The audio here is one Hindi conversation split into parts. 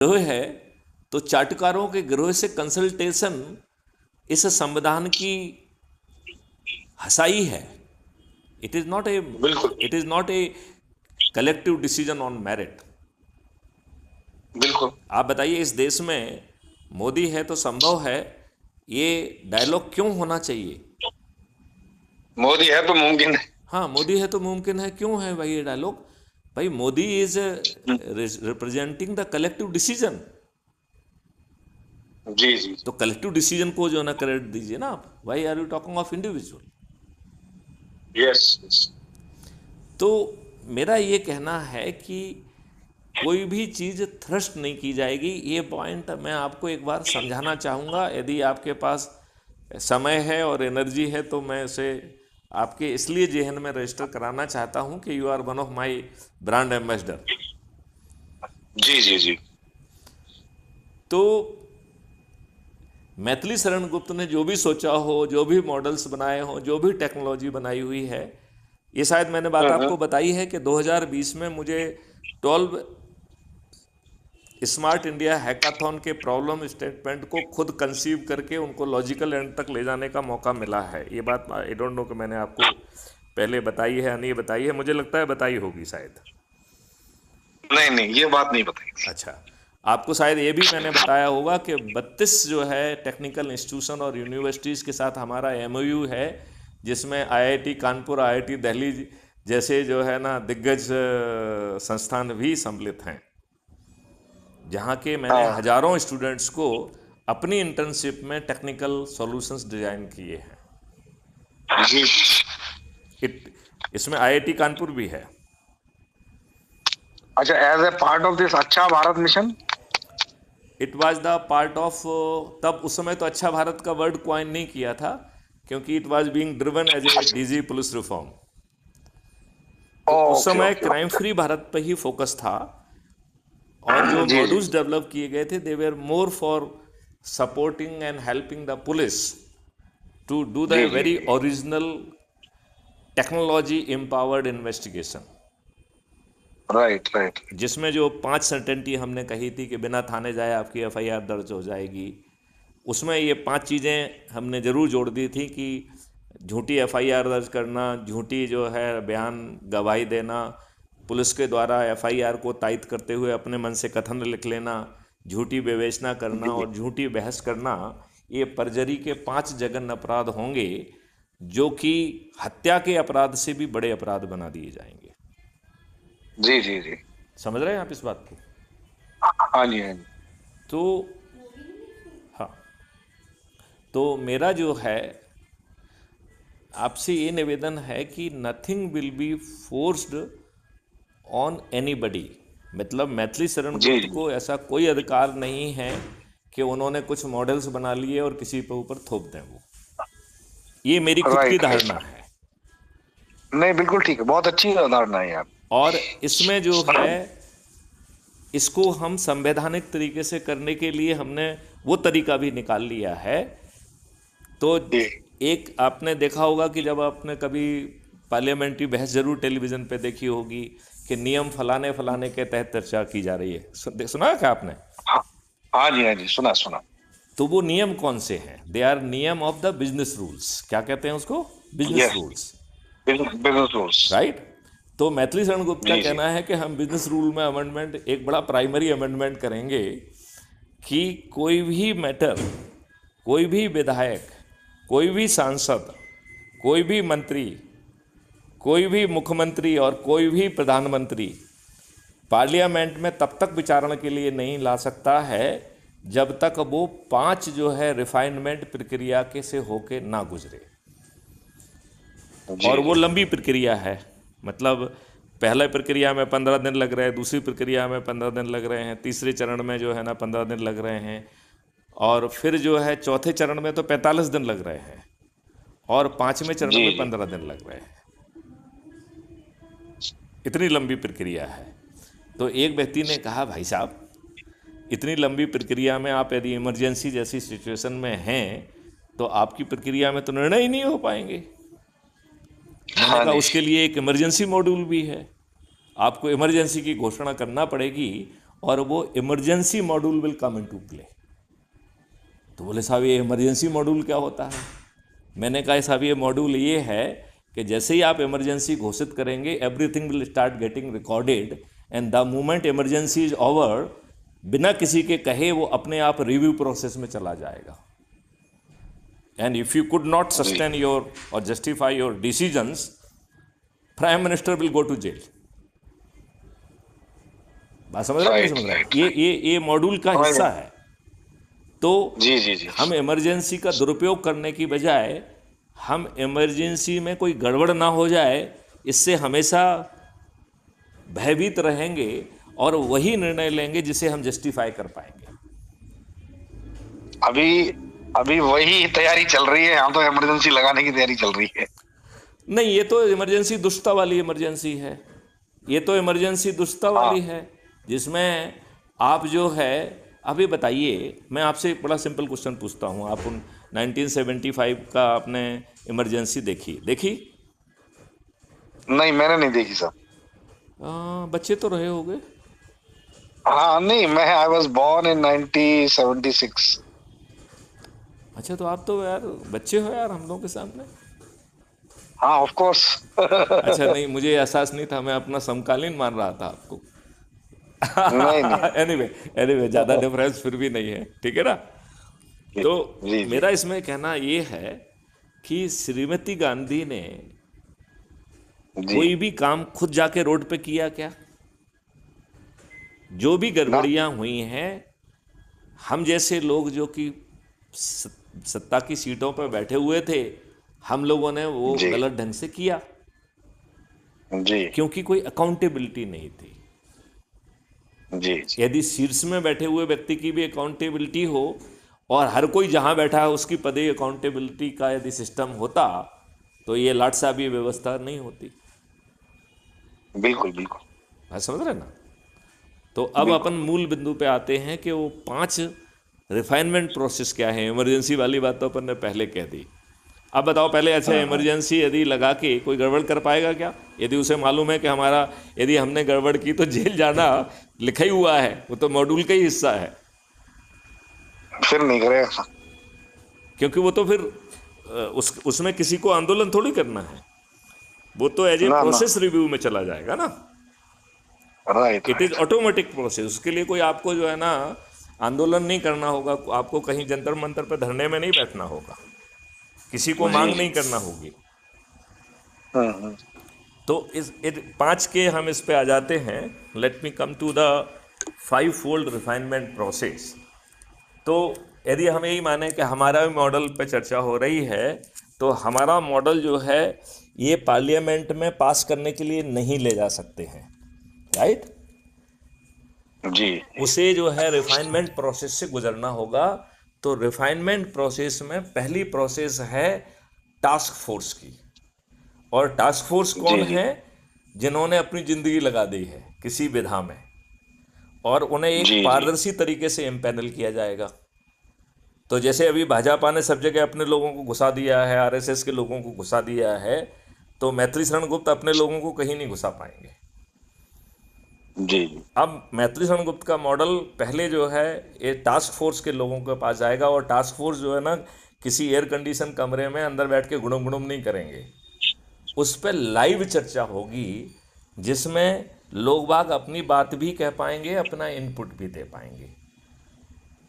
गिरोह है, तो चाटुकारों के गिरोह से कंसल्टेशन इस संविधान की हसाई है। इट इज नॉट ए बिल्कुल it is not a collective decision on merit. बिल्कुल। आप बताइए, इस देश में मोदी है तो संभव है, ये डायलॉग क्यों होना चाहिए? मोदी है तो मुमकिन है। हाँ, मोदी है तो मुमकिन है, क्यों है भाई ये डायलॉग? भाई Modi is representing the collective decision. जी जी। तो कलेक्टिव डिसीजन को जो ना क्रेडिट दीजिए ना आप। Why are you talking of individual? Yes yes. तो मेरा ये कहना है कि कोई भी चीज़ थ्रस्ट नहीं की जाएगी। ये पॉइंट मैं आपको एक बार समझाना चाहूँगा, यदि आपके पास समय है और एनर्जी है तो मैं उसे आपके इसलिए जेहन में रजिस्टर कराना चाहता हूँ कि you are one of my brand ambassador. जी जी जी। तो मैथिली शरण गुप्त ने जो भी सोचा हो, जो भी मॉडल्स बनाए हों, जो भी टेक्नोलॉजी बनाई हुई है, ये शायद मैंने बात हम्म। आपको बताई है कि 2020 में मुझे 12 स्मार्ट इंडिया हैकाथॉन के प्रॉब्लम स्टेटमेंट को खुद कंसीव करके उनको लॉजिकल एंड तक ले जाने का मौका मिला है। ये बात आई डोंट नो कि मैंने आपको पहले बताई है या नहीं बताई है, मुझे लगता है बताई होगी शायद। नहीं नहीं, ये बात नहीं बताई थी। अच्छा, आपको शायद ये भी मैंने बताया होगा कि 32 जो है टेक्निकल इंस्टीट्यूशन और यूनिवर्सिटीज़ के साथ हमारा एमओयू है, जिसमें आईआईटी कानपुर, आईआईटी दिल्ली जैसे जो है ना दिग्गज संस्थान भी सम्मिलित हैं, जहाँ के मैंने हाँ। हजारों स्टूडेंट्स को अपनी इंटर्नशिप में टेक्निकल सॉल्यूशंस डिजाइन किए हैं। जी जी। इट इसमें आईआईटी कानपुर भी है। अच्छा, as a part of this अच्छा Bharat mission. It was the part of, तब उस समय तो अच्छा भारत का वर्ड क्वाइन नहीं किया था, क्योंकि it was being driven as a DG police reform. तो उस ओके समय okay crime okay. Free Bharat पे ही फोकस था, और जो जी जी। मॉड्यूल्स डेवलप किए गए थे they were more for supporting and helping the police to do the जी जी वेरी जी। Original technology empowered investigation, right right. जिसमें जो 5 सर्टेनिटी हमने कही थी कि बिना थाने जाए आपकी एफआईआर दर्ज हो जाएगी, उसमें ये 5 चीज़ें हमने ज़रूर जोड़ दी थी कि झूठी एफआईआर दर्ज करना, झूठी जो है बयान गवाही देना, पुलिस के द्वारा एफआईआर को तायद करते हुए अपने मन से कथन लिख लेना, झूठी विवेचना करना जी और झूठी बहस करना, ये परजरी के 5 जघन्य अपराध होंगे, जो कि हत्या के अपराध से भी बड़े अपराध बना दिए जाएंगे। जी जी जी। समझ रहे हैं आप इस बात को? हाँ जी हाँ जी। तो हाँ, तो मेरा जो है आपसे ये निवेदन है कि nothing will be forced on anybody. मतलब मैथिली शरण जी गुप्त जी। को ऐसा कोई अधिकार नहीं है कि उन्होंने कुछ मॉडल्स बना लिए और किसी पे ऊपर थोप दें वो। ये मेरी खुद की राइट राइट। धारणा है। नहीं, बिल्कुल ठीक है, बहुत अच्छी धारणा है यार। और इसमें जो है, इसको हम संवैधानिक तरीके से करने के लिए हमने वो तरीका भी निकाल लिया है। तो जी। एक आपने देखा होगा कि जब आपने कभी पार्लियामेंट्री बहस जरूर टेलीविज़न पे देखी होगी कि नियम फलाने फलाने के तहत चर्चा की जा रही है, सुना है क्या आपने? हाँ हाँ जी, सुना सुना। तो वो नियम कौन से हैं? दे आर नियम ऑफ द बिजनेस रूल्स। क्या कहते हैं उसको? Business yes. Rules, business rules. Right. तो मैथिली शरण गुप्त का जी जी। कहना है कि हम बिजनेस रूल में अमेंडमेंट, एक बड़ा प्राइमरी अमेंडमेंट करेंगे कि कोई भी मैटर, कोई भी विधायक, कोई भी सांसद, कोई भी मंत्री, कोई भी मुख्यमंत्री और कोई भी प्रधानमंत्री पार्लियामेंट में तब तक विचारण के लिए नहीं ला सकता है जब तक वो 5 जो है रिफाइनमेंट प्रक्रिया के से होके ना गुजरे। जी और वो जी। लंबी प्रक्रिया है। मतलब पहले प्रक्रिया में 15 दिन लग रहे हैं, दूसरी प्रक्रिया में 15 दिन लग रहे हैं, तीसरे चरण में जो है ना 15 दिन लग रहे हैं, और फिर जो है चौथे चरण में तो 45 दिन लग रहे हैं, और पाँचवें चरण जी में जी। 15 दिन लग रहे हैं। इतनी लंबी प्रक्रिया है। तो एक व्यक्ति ने कहा, भाई साहब इतनी लंबी प्रक्रिया में आप यदि इमरजेंसी जैसी सिचुएशन में हैं तो आपकी प्रक्रिया में तो निर्णय ही नहीं हो पाएंगे। मैंने हाँ कहा जी। उसके लिए एक इमरजेंसी मॉड्यूल भी है, आपको इमरजेंसी की घोषणा करना पड़ेगी, और वो emergency module will come into play. तो बोले साहब ये इमरजेंसी मॉड्यूल क्या होता है? मैंने कहा साहब ये मॉड्यूल ये है कि जैसे ही आप इमरजेंसी घोषित करेंगे everything will start getting recorded and the moment emergency is over, बिना किसी के कहे वो अपने आप रिव्यू प्रोसेस में चला जाएगा। And if you could not sustain your और justify your decisions, prime minister will go to jail. बात समझ रहे हैं? समझ रहे हैं? ये मॉड्यूल का हिस्सा है। तो जी जी जी। हम इमरजेंसी का दुरुपयोग करने की बजाय हम इमरजेंसी में कोई गड़बड़ ना हो जाए, इससे हमेशा भयभीत रहेंगे और वही निर्णय लेंगे जिसे हम जस्टिफाई कर पाएंगे। अभी अभी वही तैयारी चल रही है, यहाँ तो इमरजेंसी लगाने की तैयारी चल रही है। नहीं, ये तो इमरजेंसी दुष्टता वाली इमरजेंसी है। ये तो इमरजेंसी दुष्टता वाली है जिसमें आप जो है, अभी बताइए, मैं आपसे एक बड़ा सिंपल क्वेश्चन पूछता हूँ। आप उन 1975 का आपने इमरजेंसी देखी? नहीं, मैंने नहीं देखी सर। बच्चे तो रहे होंगे। हाँ नहीं, आई वॉज बॉर्न इन 1976। अच्छा, तो आप तो यार बच्चे हो यार हम लोगों के सामने। हाँ ऑफ कोर्स। अच्छा, नहीं, मुझे एहसास नहीं था, मैं अपना समकालीन मान रहा था आपको। नहीं नहीं। एनीवे ज़्यादा डिफरेंस फिर भी नहीं है, ठीक है ना? तो जी जी मेरा इसमें कहना ये है कि श्रीमती गांधी ने जी कोई भी काम खुद जाके रोड पे किया क्या? जो भी गड़बड़ियां हुई हैं, हम जैसे लोग जो कि सत्ता की सीटों पर बैठे हुए थे, हम लोगों ने वो जी गलत ढंग से किया, जी क्योंकि कोई अकाउंटेबिलिटी नहीं थी। जी जी यदि शीर्ष में बैठे हुए व्यक्ति की भी अकाउंटेबिलिटी हो और हर कोई जहां बैठा है उसकी पदे अकाउंटेबिलिटी का यदि सिस्टम होता, तो ये लाट साहब व्यवस्था नहीं होती। बिल्कुल बिल्कुल बात समझ रहे ना? तो अब अपन मूल बिंदु पे आते हैं कि वो 5 रिफाइनमेंट प्रोसेस क्या है। इमरजेंसी वाली बात तो अपन ने पहले कह दी। अब बताओ पहले, अच्छा इमरजेंसी यदि लगा के कोई गड़बड़ कर पाएगा क्या? यदि उसे मालूम है कि यदि हमने गड़बड़ की तो जेल जाना लिखा ही हुआ है, वो तो मॉड्यूल का ही हिस्सा है, फिर नहीं करेगा। क्योंकि वो तो फिर उसमें किसी को आंदोलन थोड़ी करना है, वो तो एज ए ना ना, प्रोसेस रिव्यू में चला जाएगा ना। Right it is right. Automatic process. उसके लिए कोई आपको जो है ना आंदोलन नहीं करना होगा, आपको कहीं जंतर मंतर पर धरने में नहीं बैठना होगा, किसी को जी मांग जी। नहीं करना होगी। हम्म। तो 5 के हम इस पे आ जाते हैं। Let me come to the 5 fold refinement process. तो यदि हम यही माने कि हमारा मॉडल पे चर्चा हो रही है, तो हमारा मॉडल जो है ये पार्लियामेंट में पास करने के लिए नहीं ले जा सकते हैं, राइट? जी उसे जो है रिफाइनमेंट प्रोसेस से गुजरना होगा। तो रिफाइनमेंट प्रोसेस में पहली प्रोसेस है टास्क फोर्स की। और टास्क फोर्स कौन जी जी है? जिन्होंने अपनी जिंदगी लगा दी है किसी विधा में, और उन्हें एक जी जी पारदर्शी तरीके से इम्पैनल किया जाएगा। तो जैसे अभी भाजपा ने सब जगह अपने लोगों को घुसा दिया है, आरएसएस के लोगों को घुसा दिया है, तो मैत्री शरण गुप्त अपने लोगों को कहीं नहीं घुसा पाएंगे। जी जी अब मैत्री शरण गुप्त का मॉडल पहले जो है ये टास्क फोर्स के लोगों के पास जाएगा, और टास्क फोर्स जो है ना किसी एयर कंडीशन कमरे में अंदर बैठ के गुणुम गुणुम नहीं करेंगे, उस पर लाइव चर्चा होगी जिसमें लोग बाग अपनी बात भी कह पाएंगे, अपना इनपुट भी दे पाएंगे।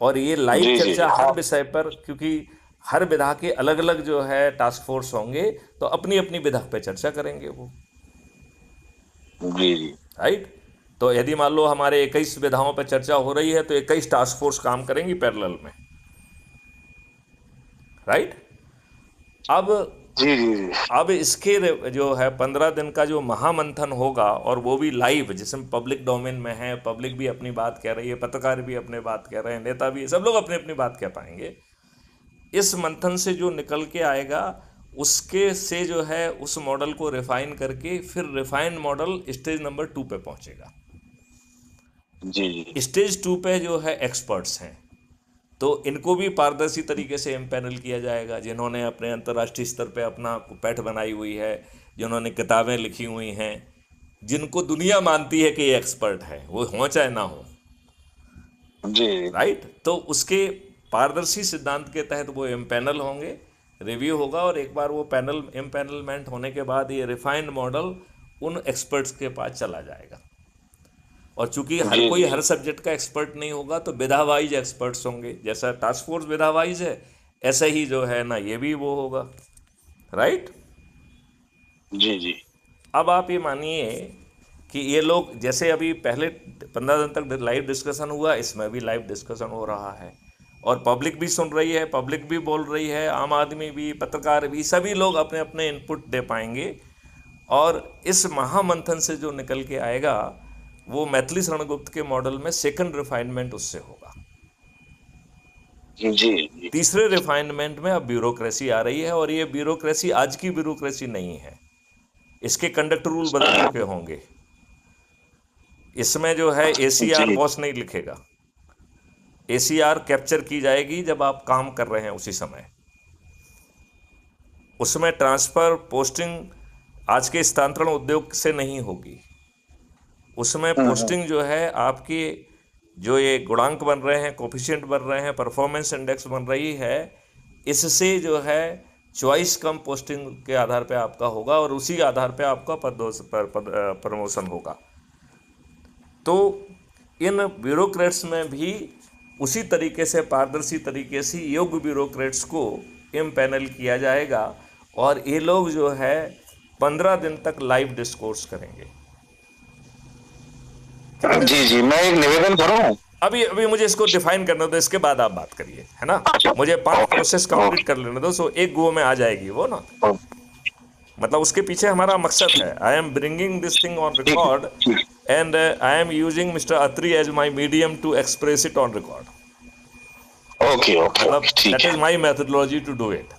और ये लाइव जी जी चर्चा हर हाँ। विषय पर, क्योंकि हर विधा के अलग अलग जो है टास्क फोर्स होंगे, तो अपनी अपनी विधा पे चर्चा करेंगे वो, जी जी राइट? तो यदि मान लो हमारे 21 विधाओं पर चर्चा हो रही है, तो 21 टास्क फोर्स काम करेंगी पैरेलल में, राइट? अब जी जी जी अब इसके जो है 15 दिन का जो महामंथन होगा, और वो भी लाइव, जिसमें पब्लिक डोमेन में है, पब्लिक भी अपनी बात कह रही है, पत्रकार भी अपने बात कह रहे हैं, नेता भी, सब लोग अपनी अपनी बात कह पाएंगे। इस मंथन से जो निकल के आएगा उसके से जो है उस मॉडल को रिफाइन करके फिर रिफाइंड मॉडल स्टेज नंबर 2 पे पहुंचेगा। जी जी स्टेज 2 पे जो है एक्सपर्ट्स हैं, तो इनको भी पारदर्शी तरीके से एम्पैनल किया जाएगा, जिन्होंने अपने अंतर्राष्ट्रीय स्तर पे अपना पैठ बनाई हुई है, जिन्होंने किताबें लिखी हुई हैं, जिनको दुनिया मानती है कि ये एक्सपर्ट है, वो हों चाहे ना हो, जी राइट। तो उसके पारदर्शी सिद्धांत के तहत वो इम्पैनल होंगे, रिव्यू होगा, और एक बार वो पैनल इम्पैनलमेंट होने के बाद ये रिफाइंड मॉडल उन एक्सपर्ट्स के पास चला जाएगा। और चूंकि हर जी कोई जी हर सब्जेक्ट का एक्सपर्ट नहीं होगा, तो विधा वाइज एक्सपर्ट्स होंगे। जैसा टास्क फोर्स विधा वाइज है, ऐसा ही जो है ना ये भी वो होगा। राइट। जी जी अब आप ये मानिए कि ये लोग जैसे अभी पहले 15 दिन तक लाइव डिस्कशन हुआ, इसमें भी लाइव डिस्कशन हो रहा है, और पब्लिक भी सुन रही है, पब्लिक भी बोल रही है, आम आदमी भी, पत्रकार भी, सभी लोग अपने अपने इनपुट दे पाएंगे। और इस महामंथन से जो निकल के आएगा, वो मैथिली शरण गुप्त के मॉडल में सेकंड रिफाइनमेंट उससे होगा। जी जी तीसरे रिफाइनमेंट में अब ब्यूरोक्रेसी आ रही है, और ये ब्यूरोक्रेसी आज की ब्यूरोक्रेसी नहीं है, इसके कंडक्ट रूल बदल चुके होंगे। इसमें जो है एसीआर जी बॉस नहीं लिखेगा, एसीआर कैप्चर की जाएगी जब आप काम कर रहे हैं उसी समय। उसमें ट्रांसफ़र पोस्टिंग आज के स्थानांतरण उद्योग से नहीं होगी। उसमें हम्म। पोस्टिंग जो है आपकी, जो ये गुणांक बन रहे हैं, कोफिशिएंट बन रहे हैं, परफॉर्मेंस इंडेक्स बन रही है, इससे जो है चॉइस कम पोस्टिंग के आधार पे आपका होगा, और उसी आधार पे आपका प्रमोशन होगा। तो इन ब्यूरोक्रेट्स में भी उसी तरीके से, पारदर्शी तरीके से योग्य ब्यूरोक्रेट्स को इम्पैनल किया जाएगा, और ये लोग जो है 15 दिन तक लाइव डिस्कोर्स करेंगे। कितने जी दिन? जी मैं एक निवेदन करूं। अभी अभी मुझे इसको डिफाइन करने दो, इसके बाद आप बात करिए, है ना। अच्छा। मुझे 5 ओके प्रोसेस कंप्लीट ओके कर लेने दो, सो एक गो में आ जाएगी वो ना। मतलब उसके पीछे हमारा मकसद है, I am bringing this thing on ठीक रिकॉर्ड, ठीक। And I am using mister Atri as my medium to express it on record. Okay okay मतलब ओके ठीक दैट इज है। My methodology to do it.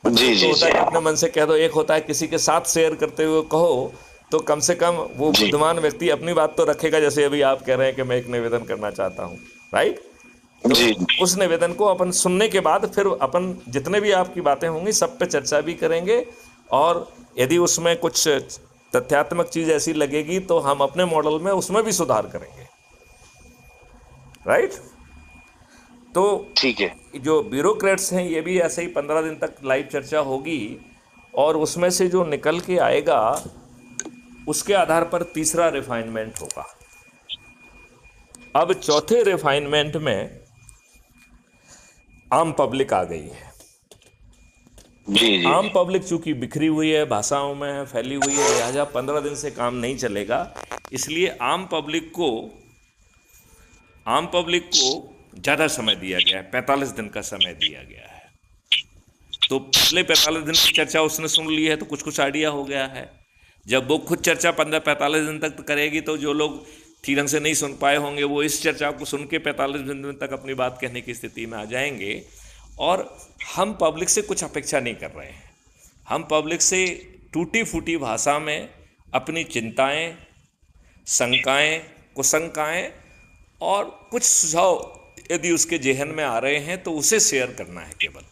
मतलब जी एक तो जी होता जी है कि अपने मन से कह दो, एक होता है किसी के साथ शेयर करते हुए कहो, तो कम से कम वो जी बुद्धिमान व्यक्ति अपनी बात तो रखेगा। जैसे अभी आप कह रहे हैं कि मैं एक निवेदन करना चाहता हूँ, राइट। तो जी उस निवेदन को अपन सुनने के बाद फिर अपन जितने भी आपकी बातें होंगी सब पे चर्चा भी करेंगे, और यदि उसमें कुछ तथ्यात्मक चीज़ ऐसी लगेगी तो हम अपने मॉडल में उसमें भी सुधार करेंगे, राइट। तो ठीक है। जो ब्यूरोक्रेट्स हैं, ये भी ऐसे ही 15 दिन तक लाइव चर्चा होगी, और उसमें से जो निकल के आएगा उसके आधार पर तीसरा रिफाइनमेंट होगा। अब चौथे रिफाइनमेंट में आम पब्लिक आ गई है। जी जी आम पब्लिक चूंकि बिखरी हुई है, भाषाओं में फैली हुई है, लिहाजा 15 दिन से काम नहीं चलेगा। इसलिए आम पब्लिक को ज़्यादा समय दिया गया है, 45 दिन का समय दिया गया है। तो पिछले 45 दिन की चर्चा उसने सुन ली है, तो कुछ कुछ आइडिया हो गया है। जब वो खुद चर्चा 15-45 दिन तक करेगी, तो जो लोग ठीक ढंग से नहीं सुन पाए होंगे, वो इस चर्चा को सुन के 45 दिन तक अपनी बात कहने की स्थिति में आ जाएंगे। और हम पब्लिक से कुछ अपेक्षा नहीं कर रहे हैं। हम पब्लिक से टूटी फूटी भाषा में अपनी चिंताएं, शंकाएं, कुशंकाएं और कुछ सुझाव यदि उसके जेहन में आ रहे हैं तो उसे शेयर करना है केवल।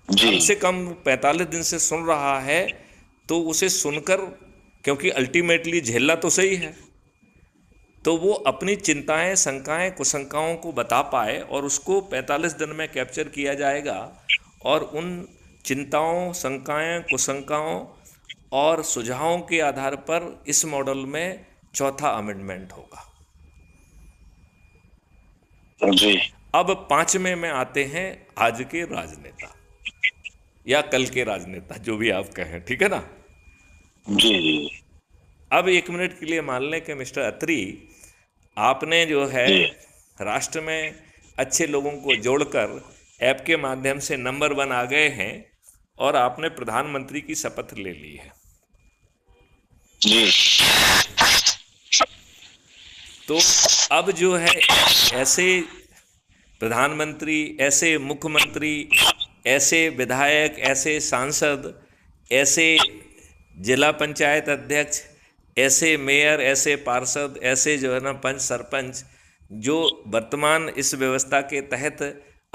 जी कम से कम 45 दिन से सुन रहा है, तो उसे सुनकर, क्योंकि अल्टीमेटली झेलना तो सही है, तो वो अपनी चिंताएं, शंकाएं, कुशंकाओं को बता पाए, और उसको 45 दिन में कैप्चर किया जाएगा। और उन चिंताओं, शंकाएं, कुशंकाओं और सुझावों के आधार पर इस मॉडल में चौथा अमेंडमेंट होगा। जी अब पांचवें में आते हैं आज के राजनेता, या कल के राजनेता, जो भी आप कहें, ठीक है ना। जी जी अब 1 मिनट के लिए मान लें कि मिस्टर अत्री, आपने जो है जी राष्ट्र में अच्छे लोगों को जोड़कर ऐप के माध्यम से नंबर 1 आ गए हैं, और आपने प्रधानमंत्री की शपथ ले ली है। जी तो अब जो है ऐसे प्रधानमंत्री, ऐसे मुख्यमंत्री, ऐसे विधायक, ऐसे सांसद, ऐसे जिला पंचायत अध्यक्ष, ऐसे मेयर, ऐसे पार्षद, ऐसे जो है ना पंच, सरपंच, जो वर्तमान इस व्यवस्था के तहत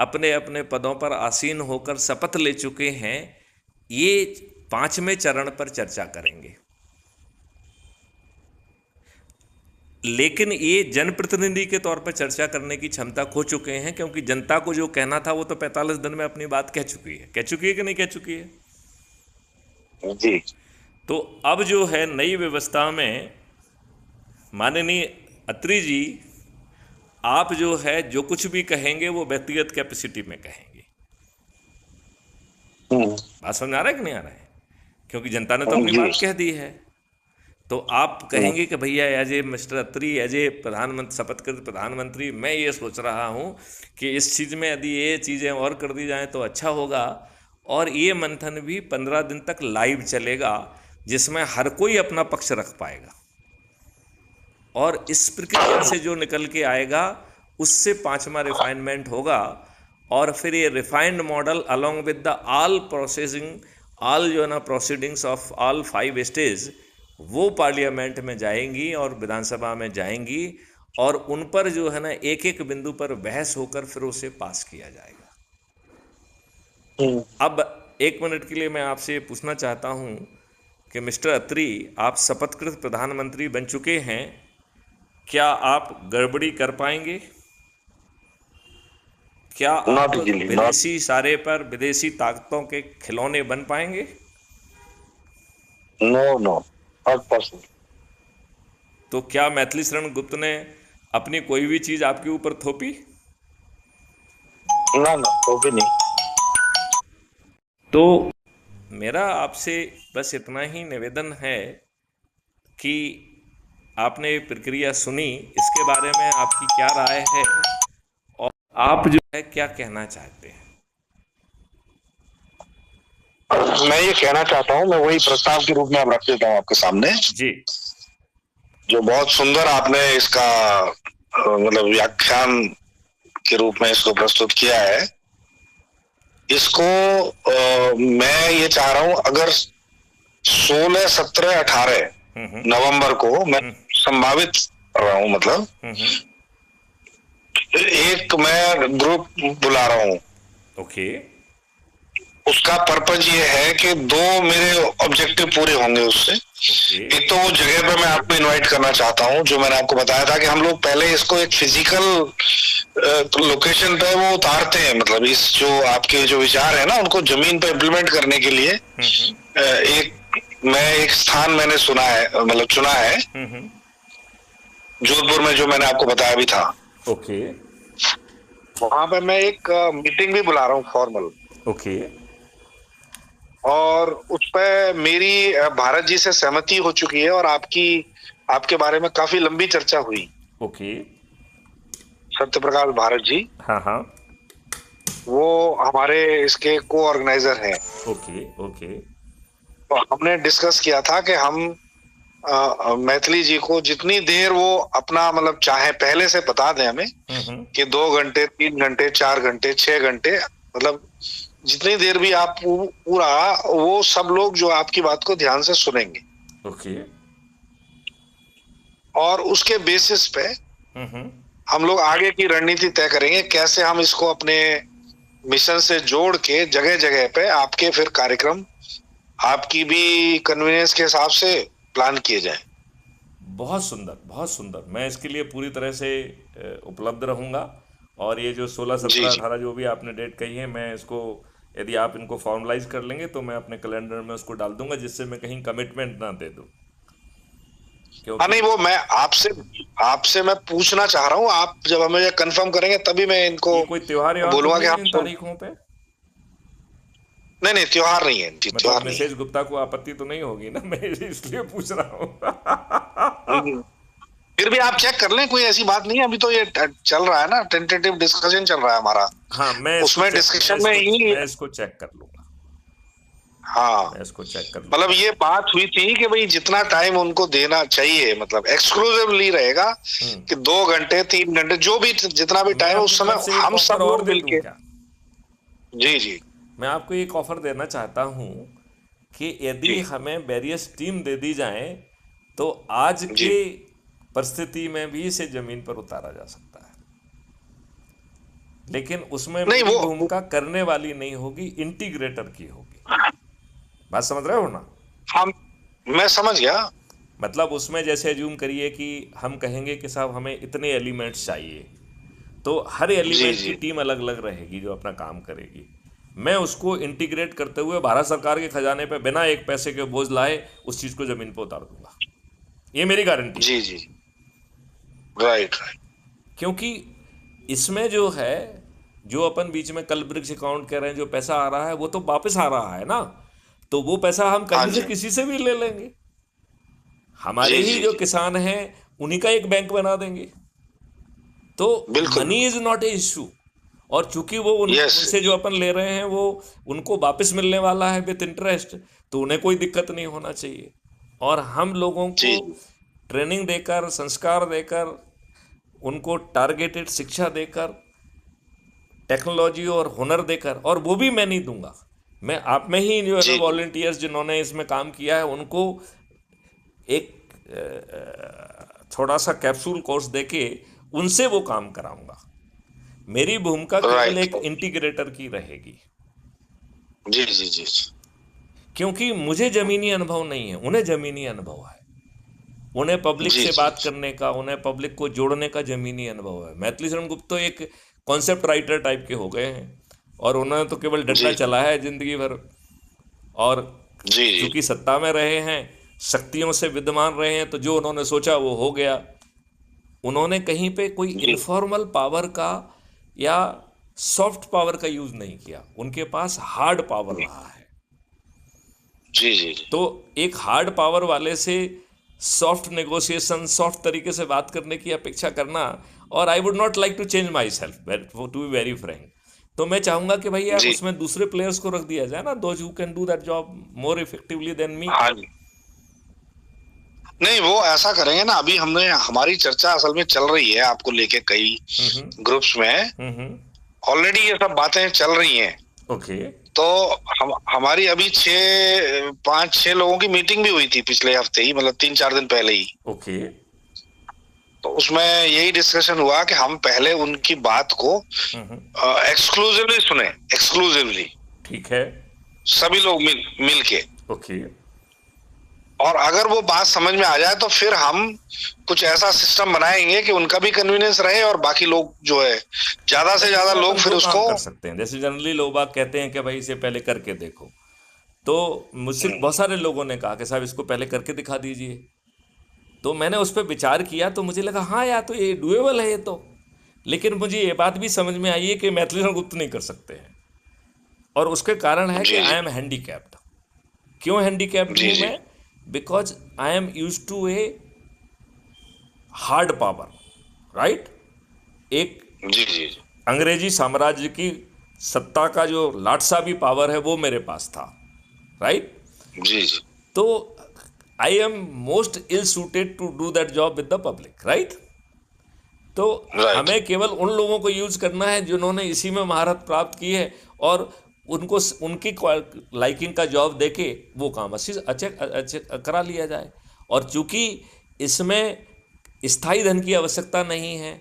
अपने अपने पदों पर आसीन होकर शपथ ले चुके हैं, ये 5वें चरण पर चर्चा करेंगे। लेकिन ये जनप्रतिनिधि के तौर पर चर्चा करने की क्षमता खो चुके हैं, क्योंकि जनता को जो कहना था वो तो 45 दिन में अपनी बात कह चुकी है कि नहीं कह चुकी है। जी। तो अब जो है नई व्यवस्था में माननीय अत्री जी, आप जो है जो कुछ भी कहेंगे वो व्यक्तिगत कैपेसिटी में कहेंगे। बात समझ आ रहा है कि नहीं आ रहा है? क्योंकि जनता ने तो अपनी जी। बात कह दी है। तो आप कहेंगे कि भैया as a mister Atri, as a प्रधानमंत्री, शपथकृत प्रधानमंत्री, मैं ये सोच रहा हूँ कि इस चीज़ में यदि ये चीज़ें और कर दी जाएं तो अच्छा होगा। और ये मंथन भी 15 दिन तक लाइव चलेगा, जिसमें हर कोई अपना पक्ष रख पाएगा, और इस प्रक्रिया से जो निकल के आएगा उससे 5वां रिफाइनमेंट होगा। और फिर ये refined model along with the all processing, all जो है ना प्रोसीडिंग्स ऑफ ऑल 5 स्टेज, वो पार्लियामेंट में जाएंगी और विधानसभा में जाएंगी, और उन पर जो है ना एक एक बिंदु पर बहस होकर फिर उसे पास किया जाएगा। अब 1 मिनट के लिए मैं आपसे पूछना चाहता हूं कि मिस्टर अत्री, आप शपथकृत प्रधानमंत्री बन चुके हैं, क्या आप गड़बड़ी कर पाएंगे? क्या आप नॉट इजीली, नॉट। विदेशी इशारे पर विदेशी ताकतों के खिलौने बन पाएंगे? No no, not possible. तो क्या मैथिली शरण गुप्त ने अपनी कोई भी चीज आपके ऊपर थोपी? ना ना, वो भी नहीं। तो मेरा आपसे बस इतना ही निवेदन है कि आपने ये प्रक्रिया सुनी, इसके बारे में आपकी क्या राय है और आप जो है क्या कहना चाहते हैं? मैं ये कहना चाहता हूँ, मैं वही प्रस्ताव के रूप में अब रख देता हूँ आपके सामने, जी। जो बहुत सुंदर आपने इसका मतलब व्याख्यान के रूप में इसको प्रस्तुत किया है। इसको मैं ये चाह रहा हूँ, अगर 16, 17, 18 नवंबर को मैं संभावित कर रहा हूँ, मतलब एक मैं ग्रुप बुला रहा हूँ। ओके। उसका पर्पज ये है कि 2 मेरे ऑब्जेक्टिव पूरे होंगे उससे। एक तो वो जगह पे मैं आपको इनवाइट करना चाहता हूँ, जो मैंने आपको बताया था कि हम लोग पहले इसको एक फिजिकल लोकेशन पे वो उतारते हैं, मतलब इस जो आपके जो विचार है ना उनको जमीन पे इम्प्लीमेंट करने के लिए एक स्थान मैंने सुना है, मतलब चुना है, जोधपुर में, जो मैंने आपको बताया भी था। ओके। वहां पे मैं एक मीटिंग भी बुला रहा हूँ फॉर्मल। ओके। और उस पे मेरी भारत जी से सहमति हो चुकी है, और आपके बारे में काफी लंबी चर्चा हुई। ओके। सत्य प्रकाश भारत जी, हाँ हाँ, वो हमारे इसके को ऑर्गेनाइजर हैं। ओके। ओके। तो हमने डिस्कस किया था कि हम मैथिली जी को जितनी देर वो अपना मतलब चाहे पहले से बता दें हमें कि 2 घंटे, 3 घंटे, 4 घंटे, 6 घंटे, मतलब जितनी देर भी आप पूरा, वो सब लोग जो आपकी बात को ध्यान से सुनेंगे। ओके। और उसके बेसिस पे हम लोग आगे की रणनीति तय करेंगे, कैसे हम इसको अपने मिशन से जोड़ के जगह जगह पे आपके फिर कार्यक्रम आपकी भी कन्वीनियंस के हिसाब से प्लान किए जाए। बहुत सुंदर, बहुत सुंदर। मैं इसके लिए पूरी तरह से उपलब्ध रहूंगा। और ये जो 16, 17, 18 जो भी आपने डेट कही है, मैं इसको, यदि आप इनको फॉर्मलाइज कर लेंगे तो मैं अपने कैलेंडर में उसको डाल दूंगा, जिससे मैं कहीं कमिटमेंट ना दे दूं। हाँ नहीं, वो मैं आपसे मैं पूछना चाह रहा हूँ, आप जब हमें कंफर्म करेंगे तभी मैं इनको कोई त्योहार बोलूंगा कि इन तारीखों पे? नहीं नहीं, त्योहार नहीं है जी, त्योहार नहीं है। मिसेज गुप्ता को आपत्ति तो नहीं होगी ना? मैं इसलिए पूछ रहा हूँ। फिर भी आप चेक कर लें, कोई ऐसी बात नहीं है। अभी तो ये चल रहा है ना, टेंटेटिव डिस्कशन चल रहा है हमारा। हाँ, मैं उसमें डिस्कशन में ही मैं इसको चेक कर लूंगा। हाँ, मैं इसको चेक कर लूंगा। मतलब ये बात हुई थी कि भाई जितना टाइम उनको देना चाहिए, मतलब एक्सक्लूसिवली रहेगा कि 2 घंटे, 3 घंटे, जो भी जितना भी टाइम, उस समय हम सब लोग मिलके। जी जी, मैं आपको एक ऑफर देना चाहता हूं कि यदि हमें वेरियस टीम दे दी जाए तो आज के परिस्थिति में भी इसे जमीन पर उतारा जा सकता है, लेकिन उसमें मेरी भूमिका करने वाली नहीं होगी, इंटीग्रेटर की होगी। बात समझ रहे हो ना? मैं समझ गया। मतलब उसमें जैसे एज्यूम करिए कि हम कहेंगे कि साहब हमें इतने एलिमेंट्स चाहिए, तो हर जी एलिमेंट की जी। टीम अलग अलग रहेगी जो अपना काम करेगी। मैं उसको इंटीग्रेट करते हुए भारत सरकार के खजाने पे बिना एक पैसे के बोझ लाए उस चीज़ को ज़मीन पे उतार दूंगा। ये मेरी गारंटी है। जी जी। Right right. क्योंकि इसमें जो है, जो अपन बीच में कल ब्रिक्स अकाउंट कह रहे हैं, जो पैसा आ रहा है वो तो वापस आ रहा है ना। तो वो पैसा हम हाँ कहीं से जी। किसी से भी ले लेंगे। हमारे जी ही जी जो जी। किसान हैं उन्हीं का एक बैंक बना देंगे। तो बिल्कुल मनी बिल्कुल। Is not a issue. और चूंकि वो यस उनसे जो यस। अपन ले रहे हैं वो उनको वापस मिलने वाला है विथ इंटरेस्ट, तो उन्हें कोई दिक्कत नहीं होना चाहिए। और हम लोगों को जी जी। ट्रेनिंग देकर, संस्कार देकर, उनको टारगेटेड शिक्षा देकर, टेक्नोलॉजी और हुनर देकर, और वो भी मैं नहीं दूंगा। मैं आप में ही जो है ना जी जी। वॉलंटियर्स जिन्होंने इसमें काम किया है उनको एक थोड़ा सा कैप्सूल कोर्स देके उनसे वो काम कराऊंगा। मेरी भूमिका केवल राइट एक राइट। इंटीग्रेटर की रहेगी। जी जी जी। क्योंकि मुझे जमीनी अनुभव नहीं है, उन्हें जमीनी अनुभव है। उन्हें पब्लिक जी से जी बात करने का, उन्हें पब्लिक को जोड़ने का जमीनी अनुभव है। मैथिली शरण गुप्त तो एक कॉन्सेप्ट राइटर टाइप के हो गए हैं, और उन्होंने तो केवल डंडा जी जी। चलाया है जिंदगी भर। और जी जी। चूंकि सत्ता में रहे हैं, शक्तियों से विद्यमान रहे हैं, तो जो उन्होंने सोचा वो हो गया। उन्होंने कहीं पे कोई जी इनफॉर्मल पावर का या सॉफ्ट पावर का यूज नहीं किया, उनके पास हार्ड पावर रहा है। जी जी। जी तो एक हार्ड पावर वाले से सॉफ्ट नेगोशिएशन, सॉफ्ट तरीके से बात करने की अपेक्षा करना, और I would not like to change myself to be very frank. तो मैं चाहूंगा कि भाई यार जी। उसमें दूसरे प्लेयर्स को रख दिया जाए ना, those who can do that job more effectively than me. हाँ जी। नहीं, वो ऐसा करेंगे ना, अभी हमने हमारी चर्चा असल में चल रही है आपको लेके कई हम्म। ग्रुप्स में। हम्म। ऑलरेडी ये सब बातें चल रही हैं। ओके। तो हमारी अभी 5-6 लोगों की मीटिंग भी हुई थी पिछले हफ्ते ही, मतलब 3-4 दिन पहले ही। ओके। तो उसमें यही डिस्कशन हुआ कि हम पहले उनकी बात को हम्म। एक्सक्लूसिवली सुने, एक्सक्लूसिवली ठीक है। सभी लोग मिल के। ओके। और अगर वो बात समझ में आ जाए तो फिर हम कुछ ऐसा सिस्टम बनाएंगे कि उनका भी कन्वीनियंस रहे और बाकी लोग जो है, ज्यादा से ज्यादा इसमें लोग अपन फिर दो काम उसको। कर सकते हैं। जैसे जनरली लोग बाग कहते हैं कि भाई इसे पहले करके देखो, तो मुझसे हम्म। बहुत सारे लोगों ने कहा कि साहब इसको पहले करके दिखा दीजिए। तो मैंने उस पर विचार किया तो मुझे लगा हाँ यार, तो ये डुएबल है ये तो। लेकिन मुझे ये बात भी समझ में आई है कि मैथिली शरण गुप्त नहीं कर सकते हैं, और उसके कारण है कि जी आई जी। Am handicapped. क्यों हैंडीकैप्ड जी हूँ जी। मैं? Because I am use to a hard power, right. एक जी जी। अंग्रेजी साम्राज्य की सत्ता का जो लाटसाबी पावर है वो मेरे पास था, राइट। जी जी। तो I am most ill suited to do that job with the public, right. तो राइट। हमें केवल उन लोगों को यूज करना है जिन्होंने इसी में महारत प्राप्त की है, और उनको उनकी लाइकिंग का जॉब देके वो काम अच्छे अच्छे करा लिया जाए। और चूंकि इसमें स्थायी धन की आवश्यकता नहीं है,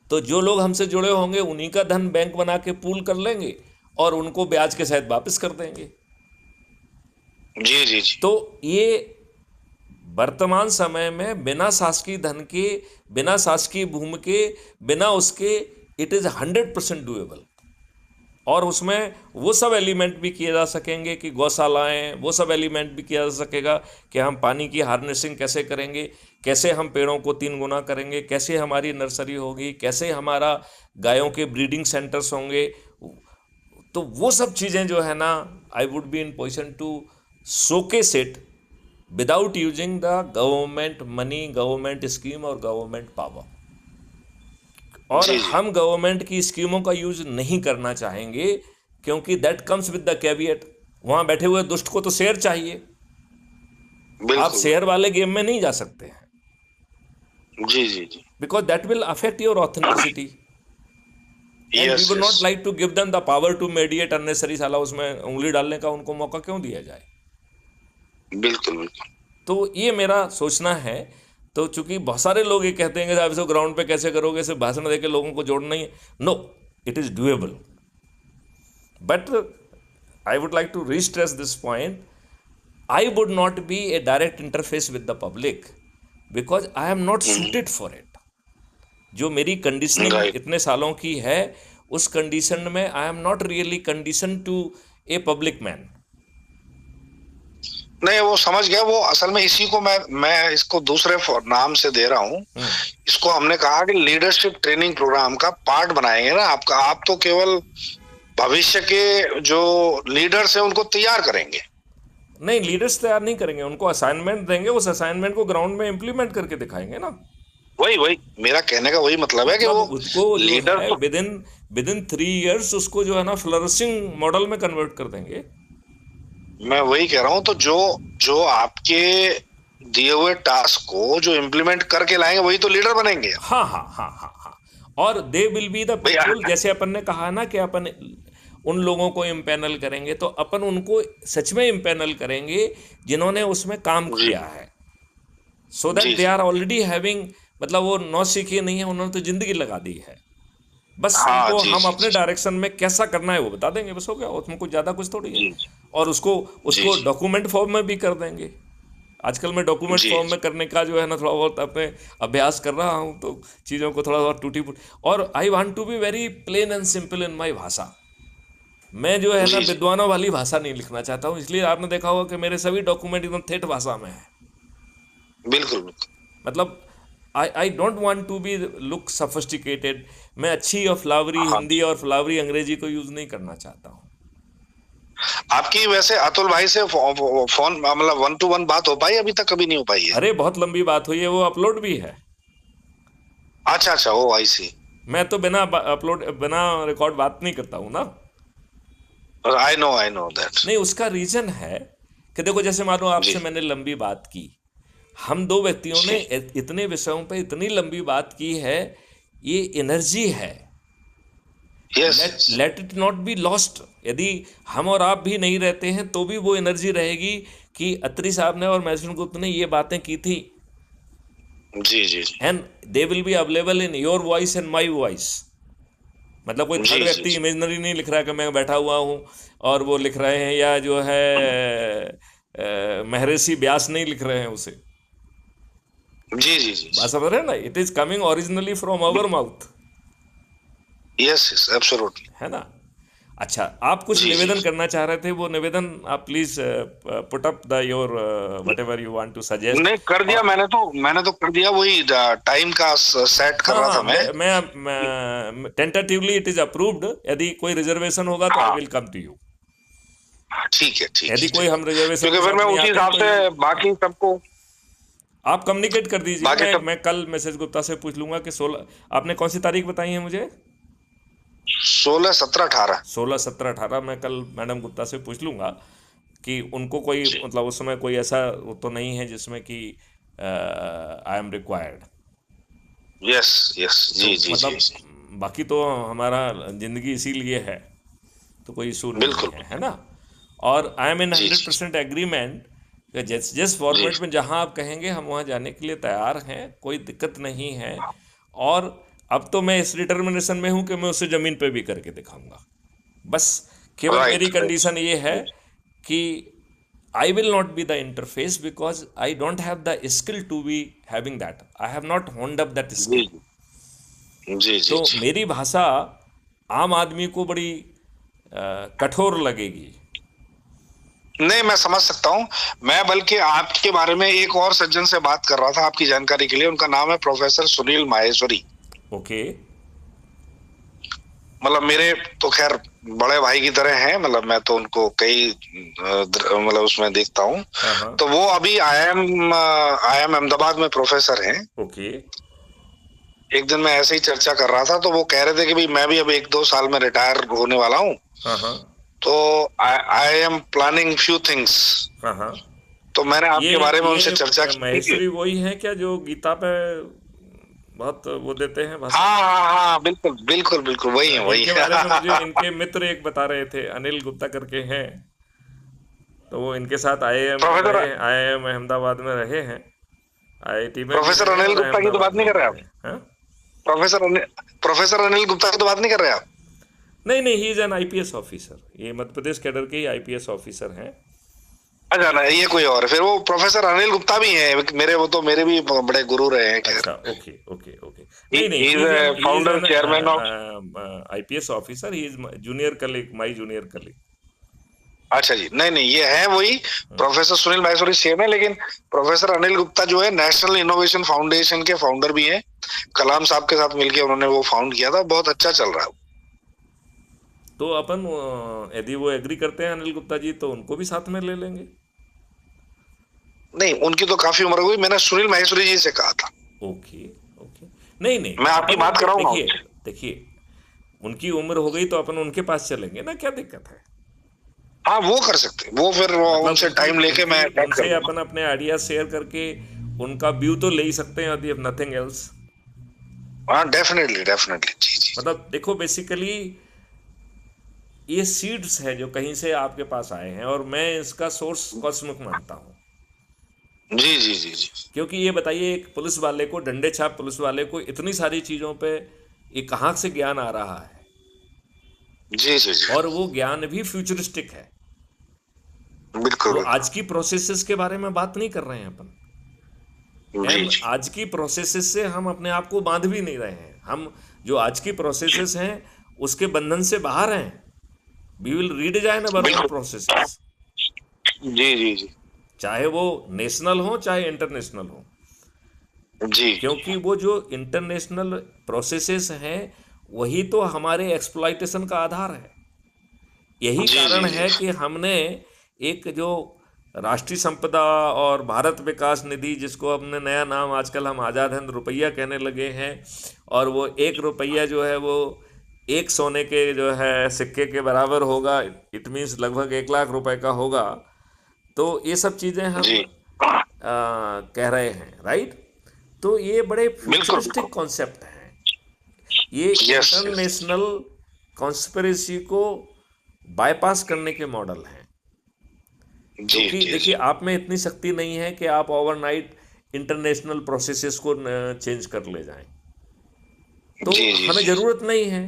तो जो लोग हमसे जुड़े होंगे उन्हीं का धन बैंक बना के पूल कर लेंगे और उनको ब्याज के सहित वापस कर देंगे। जी जी जी। तो ये वर्तमान समय में बिना शासकीय धन के, बिना शासकीय भूमि के, बिना उसके, इट इज़ 100% डूएबल। और उसमें वो सब एलिमेंट भी किए जा सकेंगे कि गौशालाएं, वो सब एलिमेंट भी किया जा सकेगा कि हम पानी की हार्नेसिंग कैसे करेंगे, कैसे हम पेड़ों को 3 गुना करेंगे, कैसे हमारी नर्सरी होगी, कैसे हमारा गायों के ब्रीडिंग सेंटर्स होंगे। तो वो सब चीज़ें जो है ना, I would be in position to showcase it without using the government money, government scheme और गवर्नमेंट पावर। और जी जी। हम गवर्नमेंट की स्कीमों का यूज नहीं करना चाहेंगे, क्योंकि that comes with the caveat. वहां बैठे हुए दुष्ट को तो शेयर चाहिए। आप बिल्कुल। शेयर वाले गेम में नहीं जा सकते हैं, जी जी जी। Because that will affect your authenticity, and we yes would yes. Not like to give them the power to mediate unnecessary. साला उसमें उंगली डालने का उनको मौका क्यों दिया जाए? बिल्कुल बिल्कुल। तो ये मेरा सोचना है। तो चूंकि बहुत सारे लोग ये कहते हैं कि आप इसको ग्राउंड पे कैसे करोगे, सिर्फ भाषण देकर लोगों को जोड़ना ही है। No, it is doable, but I would like to restress this point. I would not be a direct interface with the public, because I am not suited for it. जो मेरी कंडीशनिंग राइट। इतने सालों की है, उस कंडीशन में I am not really condition to a public man. नहीं, वो समझ गया। वो असल में इसी को मैं इसको दूसरे नाम से दे रहा हूँ। इसको हमने कहा कि लीडरशिप ट्रेनिंग प्रोग्राम का पार्ट बनाएंगे ना आपका। आप तो केवल भविष्य के जो लीडर्स हैं उनको तैयार करेंगे। नहीं, लीडर्स तैयार नहीं करेंगे, उनको असाइनमेंट देंगे, उस असाइनमेंट को ग्राउंड में इम्प्लीमेंट करके दिखाएंगे ना। वही वही मेरा कहने का वही मतलब है कि मतलब वो उसको जो लीडर है विद इन 3 years उसको जो है ना फ्लरिशिंग मॉडल में कन्वर्ट कर देंगे। मैं वही कह रहा हूँ। तो जो जो आपके दिए हुए टास्क को जो इम्प्लीमेंट करके लाएंगे वही तो लीडर बनेंगे। हाँ हाँ हाँ हाँ हाँ। और दे विल बी द भैया पीपल, जैसे अपन ने कहा ना कि अपन उन लोगों को इम्पैनल करेंगे, तो अपन उनको सच में इम्पैनल करेंगे जिन्होंने उसमें काम जी किया है, सो दैट जी दे जी। आर ऑलरेडी हैविंग, मतलब वो नौसिखिए नहीं है, उन्होंने तो जिंदगी लगा दी है। बस हाँ उनको जी हम जी अपने जी डायरेक्शन में कैसा करना है वो बता देंगे, बस हो गया, उसमें कुछ ज़्यादा कुछ थोड़ी है। जी और उसको जी उसको जी डॉक्यूमेंट फॉर्म में भी कर देंगे। आजकल मैं डॉक्यूमेंट जी फॉर्म में करने का जो है ना थोड़ा बहुत अपने अभ्यास कर रहा हूँ, तो चीज़ों को थोड़ा बहुत टूटी फूटी, और I want to be very plain and simple in my भाषा। मैं जो है ना जी जी। विद्वानों वाली भाषा नहीं लिखना चाहता हूँ, इसलिए आपने देखा होगा कि मेरे सभी डॉक्यूमेंट एकदम ठेठ भाषा में है। बिल्कुल बिल्कुल। मतलब I don't want to be look sophisticated. मैं अच्छी और फ्लावरी हाँ, हिंदी और फ्लावरी अंग्रेजी को यूज़ नहीं करना चाहता हूँ। आपकी वैसे अतुल भाई से फोन मतलब 1 to 1 बात हो पाई? अभी तक कभी नहीं हो पाई है? अरे बहुत लंबी बात हुई है, वो अपलोड भी है। अच्छा अच्छा, ओ आई सी। मैं तो बिना रिकॉर्ड बात नहीं करता हूँ ना। I know that. नहीं, उसका रीजन है कि देखो, जैसे मानो जी आपसे मैंने लंबी बात की, हम दो व्यक्तियों ने जी। इतने विषयों पे इतनी लंबी बात की है, ये एनर्जी है। Yes let yes. Let it not be lost. यदि हम और आप भी नहीं रहते हैं तो भी वो एनर्जी रहेगी कि अत्री साहब ने और मैसूर गुप्त ने ये बातें की थी, जी जी जी and they will be available in your voice and my voice. मतलब कोई थर्ड जी जी व्यक्ति जी इमेजनरी नहीं लिख रहा कि मैं बैठा हुआ हूँ और वो लिख रहे हैं, या जो है महर्षि व्यास नहीं लिख रहे हैं उसे। जी जी जी। बात समझ रहे हैं ना, it is coming originally from our mouth, yes yes absolutely. है ना। अच्छा, आप कुछ जी जी। निवेदन करना चाह रहे थे, वो निवेदन आप please put up the your whatever you want to suggest. नहीं, कर दिया और मैंने तो कर दिया। वही टाइम का सेट कर हाँ रहा हाँ, था मैं। मैं टेंटेटिवली इट इज अप्रूव्ड। यदि कोई रिजर्वेशन होगा तो आई हाँ विल कम टू यू। ठीक है ठीक यदि है कोई ठीक। हम रिजर्वेशन क्योंकि के फिर साथ मैं नहीं उसी आते हैं हिसाब तो से यू बाकी सबको आप कम्युनिकेट कर दीजिए। बाकी सब मैं कल मैसेज गुप्ता से पूछ लूंगा कि 16, आपने कौन सी तारीख बताई है मुझे? 16 17 18। 16 17 18। मैं कल मैडम गुप्ता से पूछ लूंगा कि उनको कोई, जी मतलब उस समय कोई ऐसा वो तो नहीं है जिसमें कि I am required. Yes yes. तो जी जी जी मतलब जी। बाकी तो हमारा ज़िंदगी इसीलिए है, तो कोई इशू नहीं बिल्कुल है ना। और आई एम इन जी हंड्रेड जी परसेंट एग्रीमेंट कि जिस जी। फॉर्मेट में जहां आप कहेंगे हम वहां जाने के लिए तैयार हैं, कोई दिक्कत नहीं है। और अब तो मैं इस डिटर्मिनेशन में हूं कि मैं उसे ज़मीन पे भी करके दिखाऊंगा। बस केवल राइट मेरी राइट। कंडीशन ये है कि I will not be the interface because I don't have the skill to be having that, I have not honed up that जी स्किल। जी जी तो जी। मेरी भाषा आम आदमी को बड़ी कठोर लगेगी। नहीं, मैं समझ सकता हूँ। मैं बल्कि आपके बारे में एक और सज्जन से बात कर रहा था आपकी जानकारी के लिए। उनका नाम है प्रोफेसर सुनील माहेश्वरी। ओके। मतलब मेरे तो खैर बड़े भाई की तरह हैं। मतलब मैं तो उनको कई मतलब उसमें देखता हूँ। हाँ हाँ। तो वो अभी आई एम अहमदाबाद में प्रोफेसर हैं। ओके। एक दिन मैं ऐसे ही चर्चा कर रहा था तो वो कह रहे थे कि भाई मैं भी अब 1 2 साल में रिटायर होने वाला हूँ। हाँ हाँ तो I am planning few things. हाँ हाँ। तो मैंने ये आपके बारे में उनसे चर्चा ये की थी कि महेश्वरी वही है क्या जो गीता पे बहुत वो देते हैं भाषण? हाँ हाँ हाँ, बिल्कुल बिल्कुल बिल्कुल वही है वही इनके है। बारे में मुझे इनके मित्र एक बता रहे थे, अनिल गुप्ता करके हैं। तो वो इनके साथ आईआईएम में प्रोफेसर रहे, आईआईएम अहमदाबाद में रहे हैं, आईआईटी में भी प्रोफेसर रहे अनिल और गुप्ता की तो अहमदाबाद बात में नहीं कर भी रहे आप? रहे। हाँ। प्रोफेसर अनिल गुप्ता की तो बात नहीं कर रहे आप? नहीं नहीं, he is an IPS officer, ये मध्य प्रदेश कैडर के ही आईपीएस ऑफिसर हैं। अच्छा ना, ये कोई और है। फिर वो प्रोफेसर अनिल गुप्ता भी हैं मेरे, वो तो मेरे भी बड़े गुरु रहे हैं। खैर, अच्छा, ओके ओके ओके। नहीं नहीं, he is he is founder and chairman of. IPS officer, he is junior colleague, my junior colleague. अच्छा जी, नहीं नहीं, ये है वही प्रोफेसर सुनील माहेश्वरी सेम है, लेकिन प्रोफेसर अनिल गुप्ता जो है नेशनल इनोवेशन फाउंडेशन के फाउंडर भी हैं। कलाम साहब के साथ मिलकर उन्होंने वो फाउंड किया था, बहुत अच्छा चल रहा है। तो अपन यदि वो एग्री करते हैं अनिल गुप्ता जी, तो उनको भी साथ में ले लेंगे। नहीं, उनकी तो काफी उम्र हो गई, मैंने सुनील माहेश्वरी जी से कहा था। Okay okay. नहीं नहीं, मैं तो आपकी अपन बात उनके, कराऊंगा देखिए उनसे। देखिए, उनकी उम्र हो गई तो अपन उनके पास चलेंगे ना, क्या दिक्कत है। हाँ, वो कर सकते हैं, वो फिर वो मतलब उनसे उनकी टाइम लेके उनकी मैं बात कर उनसे लूंगा। अपन अपने आइडिया शेयर करके उनका व्यू तो ले ही सकते हैं, यदि नथिंग एल्स। हाँ, डेफिनेटली डेफिनेटली, जी जी मतलब देखो, बेसिकली ये सीड्स है जो कहीं से आपके पास आए हैं, और मैं इसका सोर्स कॉस्मिक मानता हूँ। जी जी जी जी क्योंकि ये बताइए, एक पुलिस वाले को, डंडे छाप पुलिस वाले को इतनी सारी चीज़ों पे ये कहाँ से ज्ञान आ रहा है, जी जी जी, और वो ज्ञान भी फ्यूचरिस्टिक है। बिल्कुल वो बिल्कुल, आज की प्रोसेसेस के बारे में बात नहीं कर रहे हैं अपन। जी हम जी, आज की प्रोसेसेस से हम अपने आप को बांध भी नहीं रहे हैं। हम जो आज की प्रोसेसेस हैं उसके बंधन से बाहर हैं। We will redesign our own बिल्कुल, प्रोसेसेस, जी जी जी चाहे वो नेशनल हो चाहे इंटरनेशनल हो। जी, क्योंकि वो जो इंटरनेशनल प्रोसेसेस हैं वही तो हमारे एक्सप्लॉइटेशन का आधार है। यही जी कारण जी जी, है कि हमने एक जो राष्ट्रीय संपदा और भारत विकास निधि, जिसको हमने नया नाम आजकल हम आज़ाद हिंद रुपया कहने लगे हैं, और वो 1 रुपया जो है वो एक सोने के जो है सिक्के के बराबर होगा, इट मीन्स लगभग 1 लाख रुपए का होगा। तो ये सब चीज़ें हम जी, कह रहे हैं, राइट। तो ये बड़े बिल्कुल फ्यूचरिस्टिक बिल्कुल, कॉन्सेप्ट हैं। ये यस यस, इंटरनेशनल कॉन्स्पिरेसी को बाईपास करने के मॉडल हैं। जी क्योंकि जी देखिए, जी आप में इतनी शक्ति नहीं है कि आप ओवरनाइट इंटरनेशनल प्रोसेसेस को चेंज कर ले जाएं। तो जी जी हमें जी, ज़रूरत नहीं है।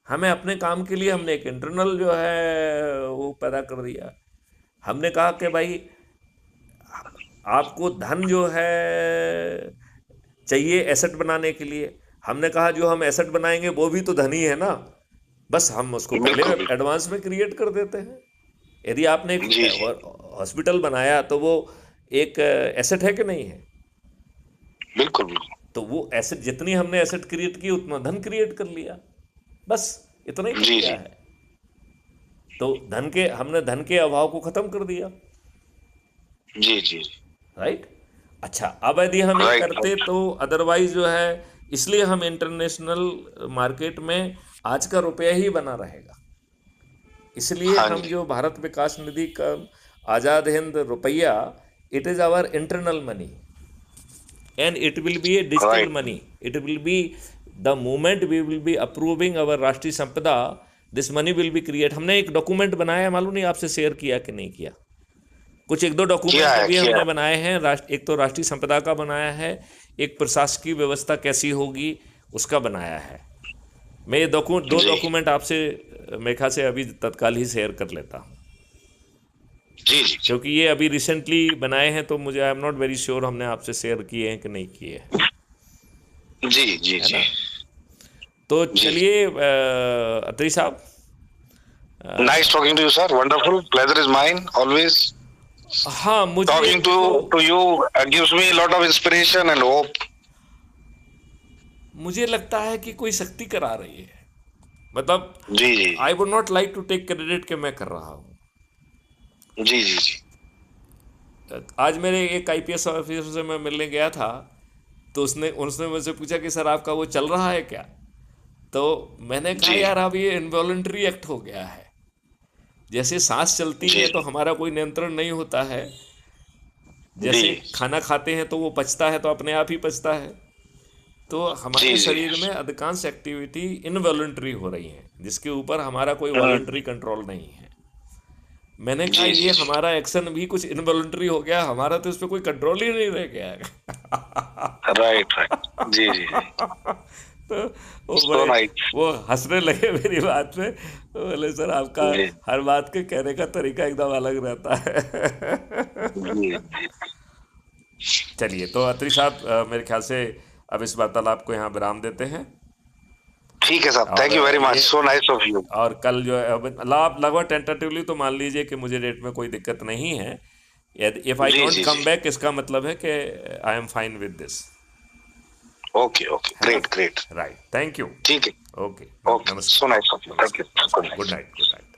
हमें अपने काम के लिए हमने एक इंटरनल जो है वो पैदा कर दिया। हमने कहा कि भाई, आपको धन जो है चाहिए एसेट बनाने के लिए। हमने कहा जो हम एसेट बनाएंगे वो भी तो धन ही है ना, बस हम उसको पहले बिल्कुल बिल्कुल, एडवांस में क्रिएट कर देते हैं। यदि आपने एक जी जी, हॉस्पिटल बनाया तो वो एक एसेट है कि नहीं है। बिल्कुल बिल्कुल, तो वो एसेट, जितनी हमने एसेट क्रिएट की उतना धन क्रिएट कर लिया, बस इतना ही तो जी किया जी है। तो हमने धन के अभाव को खत्म कर दिया, जी जी, राइट। अच्छा, अब यदि हम ये राइट करते राइट, तो अदरवाइज जो है, इसलिए हम इंटरनेशनल मार्केट में आज का रुपया ही बना रहेगा। इसलिए हाँ हम जी, जो भारत विकास निधि का आज़ाद हिंद रुपया, it is our internal money, and it will be a digital right, money. It will be the moment we will be approving our राष्ट्रीय संपदा, this money will be create। हमने एक डॉक्यूमेंट बनाया है, मालूम नहीं आपसे शेयर किया कि नहीं किया। कुछ एक दो डॉक्यूमेंट अभी किया हमने है, बनाए हैं। एक तो राष्ट्रीय संपदा का बनाया है, एक प्रशासकीय व्यवस्था कैसी होगी उसका बनाया है। मैं ये दो जी डॉक्यूमेंट आपसे मेघा से अभी तत्काल ही शेयर कर लेता हूँ। जी जी जी, क्योंकि ये अभी रिसेंटली बनाए हैं, तो मुझे आई एम नॉट वेरी श्योर हमने आपसे शेयर किए हैं कि नहीं किए हैं, जी जी है जी ना। तो जी, चलिए अत्री साहब, nice talking to you sir, wonderful, pleasure is mine always. हाँ, मुझे Talking देखो, to you gives me a lot of inspiration and hope. मुझे लगता है कि कोई शक्ति करा रही है। मतलब जी जी I would not like to take credit कि मैं कर रहा हूँ। जी जी जी आज मेरे एक आईपीएस ऑफिसर से मैं मिलने गया था, तो उसने उसने मुझसे पूछा कि सर आपका वो चल रहा है क्या। तो मैंने कहा जी यार, अब ये इनवॉलंटरी एक्ट हो गया है। जैसे सांस चलती जी है तो हमारा कोई नियंत्रण नहीं होता है। जी जैसे खाना खाते हैं तो वो पचता है तो अपने आप ही पचता है। तो जी हमारे जी, शरीर में अधिकांश एक्टिविटी इनवॉलंटरी हो रही हैं, जिसके ऊपर हमारा कोई हम्म, वॉलंटरी कंट्रोल नहीं है। मैंने कहा जी जी ये जी, हमारा एक्शन भी कुछ इनवॉलंटरी हो गया, हमारा तो इस पर कोई कंट्रोल ही नहीं रह गया है। राइट राइट, जी जी जी, तो वो So बड़े nice. वो हंसने लगे मेरी बात पे। तो बोले सर आपका जी हर बात के कहने का तरीका एकदम अलग रहता है। जी। चलिए तो अत्री साहब, मेरे ख्याल से अब इस वार्तालाप को यहाँ विराम देते हैं। ठीक है साहब, और थैंक यू वेरी मच, ये सो नाइस ऑफ यू। और कल जो है आप लगभग टेंटेटिवली तो मान लीजिए कि मुझे डेट में कोई दिक्कत नहीं है। यदि इफ आई जी डोंट जी जी। कम बैक, इसका मतलब है कि I am fine with this, okay okay, है ना? Great great. Right, thank you. ठीक है। ओके, ओके, सो नमस्कार। नाइस ऑफ यू, थैंक नमस्कार, यू, गुड नमस्कार, good night. Night, good night.